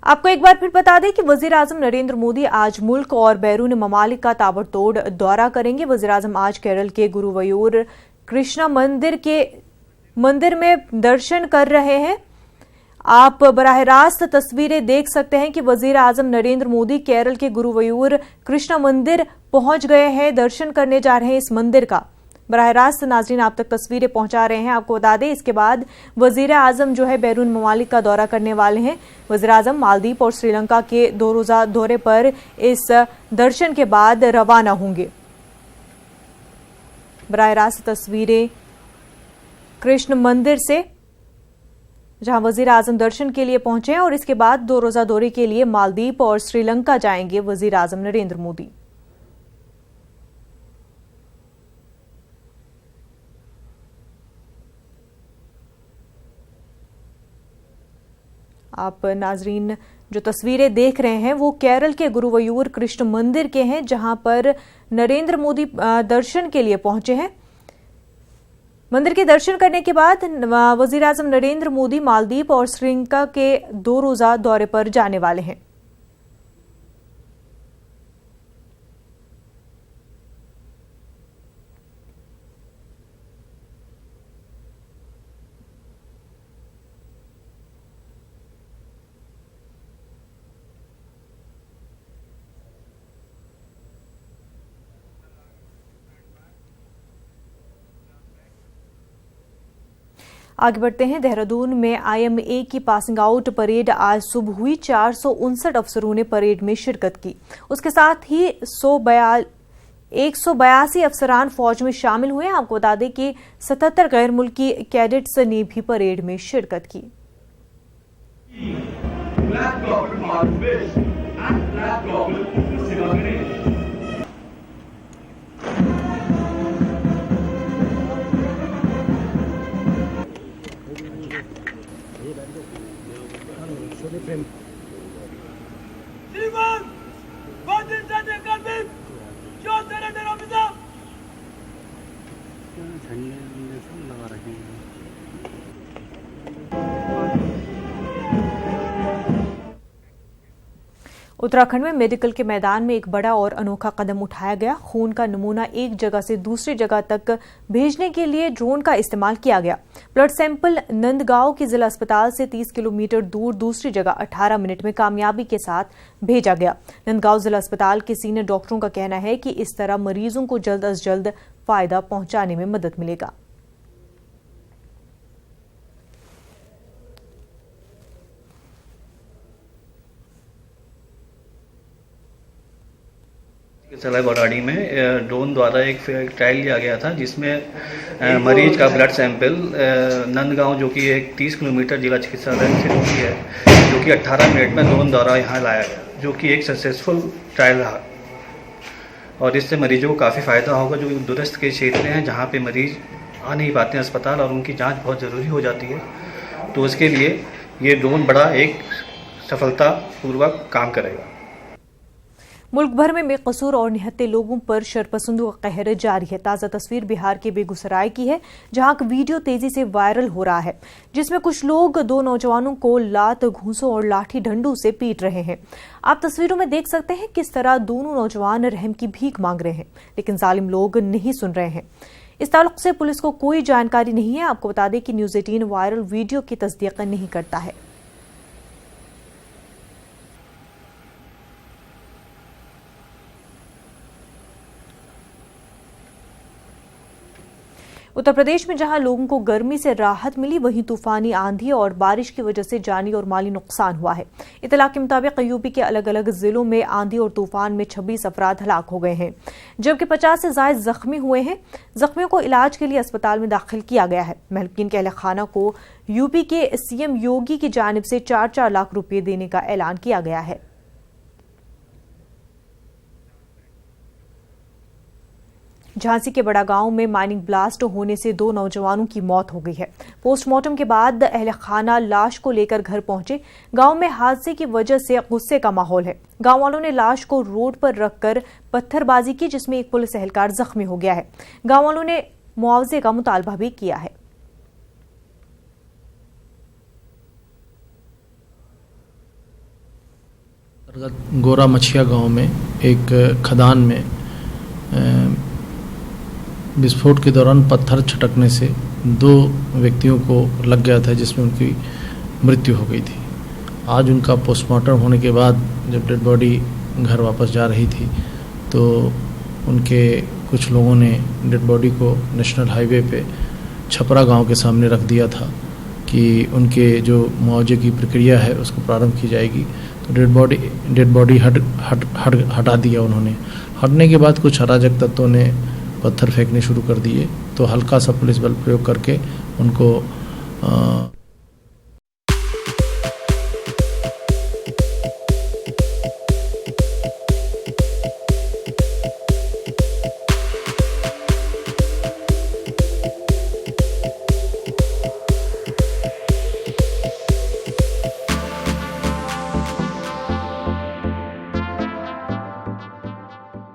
आपको एक बार फिर बता दें कि वजीर आजम नरेंद्र मोदी आज मुल्क और बैरून ममालिक का ताबड़तोड़ दौरा करेंगे। वजीर आजम आज केरल के गुरुवयूर कृष्णा मंदिर में दर्शन कर रहे हैं। आप बराह रास्त तस्वीरें देख सकते हैं कि वजीर आजम नरेंद्र मोदी केरल के गुरुवयूर कृष्णा मंदिर पहुंच गए हैं, दर्शन करने जा रहे हैं इस मंदिर का। बराह रास्त नाजरीन आप तक तस्वीरें पहुंचा रहे हैं। आपको बता दें इसके बाद वजीर आजम जो है बैरून ममालिक का दौरा करने वाले हैं। वजीर आजम मालदीव और श्रीलंका के 2 रोजा दौरे पर इस दर्शन के बाद रवाना होंगे। बराह रास्त तस्वीरें कृष्ण मंदिर से, जहां वजीर आजम दर्शन के लिए पहुंचे हैं और इसके बाद 2 रोजा दौरे के लिए मालदीव और श्रीलंका जाएंगे वजीर आजम नरेंद्र मोदी। आप नाजरीन जो तस्वीरें देख रहे हैं वो केरल के गुरुवयूर कृष्ण मंदिर के हैं, जहां पर नरेंद्र मोदी दर्शन के लिए पहुंचे हैं। मंदिर के दर्शन करने के बाद वजीर आजम नरेंद्र मोदी मालदीव और श्रीलंका के 2 रोजा दौरे पर जाने वाले हैं। आगे बढ़ते हैं। देहरादून में IMA की पासिंग आउट परेड आज सुबह हुई। 459 अफसरों ने परेड में शिरकत की। उसके साथ ही 182 अफसरान फौज में शामिल हुए। आपको बता दें कि 77 गैर मुल्की कैडेट्स ने भी परेड में शिरकत की। उत्तराखंड में मेडिकल के मैदान में एक बड़ा और अनोखा कदम उठाया गया। खून का नमूना एक जगह से दूसरी जगह तक भेजने के लिए ड्रोन का इस्तेमाल किया गया। ब्लड सैंपल नंदगांव के जिला अस्पताल से 30 किलोमीटर दूर दूसरी जगह 18 मिनट में कामयाबी के साथ भेजा गया। नंदगांव जिला अस्पताल के सीनियर डॉक्टरों का कहना है कि इस तरह मरीजों को जल्द अज जल्द फायदा पहुंचाने में मदद मिलेगा। सलाई बौराड़ी में ड्रोन द्वारा एक ट्रायल लिया गया था, जिसमें मरीज का ब्लड सैंपल नंदगांव जो कि एक 30 किलोमीटर जिला चिकित्सालय से दूरी है, जो कि 18 मिनट में ड्रोन द्वारा यहाँ लाया गया, जो कि एक सक्सेसफुल ट्रायल रहा। और इससे मरीजों को काफ़ी फ़ायदा होगा जो दूरस्थ के क्षेत्र हैं, जहाँ पे मरीज आ नहीं पाते हैं अस्पताल और उनकी जाँच बहुत ज़रूरी हो जाती है। तो उसके लिए ये ड्रोन बड़ा एक सफलतापूर्वक काम करेगा। मुल्क भर में बेकसूर और निहत्ते लोगों पर शरपसंदों का कहर जारी है। ताज़ा तस्वीर बिहार के बेगूसराय की है, जहां एक वीडियो तेजी से वायरल हो रहा है, जिसमें कुछ लोग 2 नौजवानों को लात, घूंसों और लाठी डंडों से पीट रहे हैं। आप तस्वीरों में देख सकते हैं किस तरह दोनों नौजवान रहम की भीख मांग रहे हैं, लेकिन जालिम लोग नहीं सुन रहे हैं। इस ताल्लुक से पुलिस को कोई जानकारी नहीं है। आपको बता दें कि न्यूज़ 18 वायरल वीडियो की तस्दीक नहीं करता है। उत्तर प्रदेश में जहां लोगों को गर्मी से राहत मिली, वहीं तूफानी आंधी और बारिश की वजह से जानी और माली नुकसान हुआ है। इत्तला के मुताबिक यूपी के अलग अलग जिलों में आंधी और तूफान में 26 अफराद हलाक हो गए हैं, जबकि 50 से ज्यादा जख्मी हुए हैं। जख्मियों को इलाज के लिए अस्पताल में दाखिल किया गया है। महलकीन के अहल खाना को यूपी के CM योगी की जानिब से 4-4 लाख रुपये देने का ऐलान किया गया है। झांसी के बड़ा गांव में माइनिंग ब्लास्ट होने से 2 नौजवानों की मौत हो गई है। पोस्टमार्टम के बाद अहले खाना लाश को लेकर घर पहुंचे। गांव में हादसे की वजह से गुस्से का माहौल है। गांव वालों ने लाश को रोड पर रखकर पत्थरबाजी की, जिसमें एक पुलिस एहलकार जख्मी हो गया है। गांव वालों ने मुआवजे का मुतालबा भी किया है। अंतर्गत गोरा मछिया गांव में एक खदान में विस्फोट के दौरान पत्थर छटकने से 2 व्यक्तियों को लग गया था, जिसमें उनकी मृत्यु हो गई थी। आज उनका पोस्टमार्टम होने के बाद जब डेड बॉडी घर वापस जा रही थी तो उनके कुछ लोगों ने डेड बॉडी को नेशनल हाईवे पे छपरा गांव के सामने रख दिया था कि उनके जो मुआवजे की प्रक्रिया है उसको प्रारंभ की जाएगी। तो डेड बॉडी हटा दिया उन्होंने। हटने के बाद कुछ अराजक तत्वों ने पत्थर फेंकने शुरू कर दिए, तो हल्का सा पुलिस बल प्रयोग करके उनको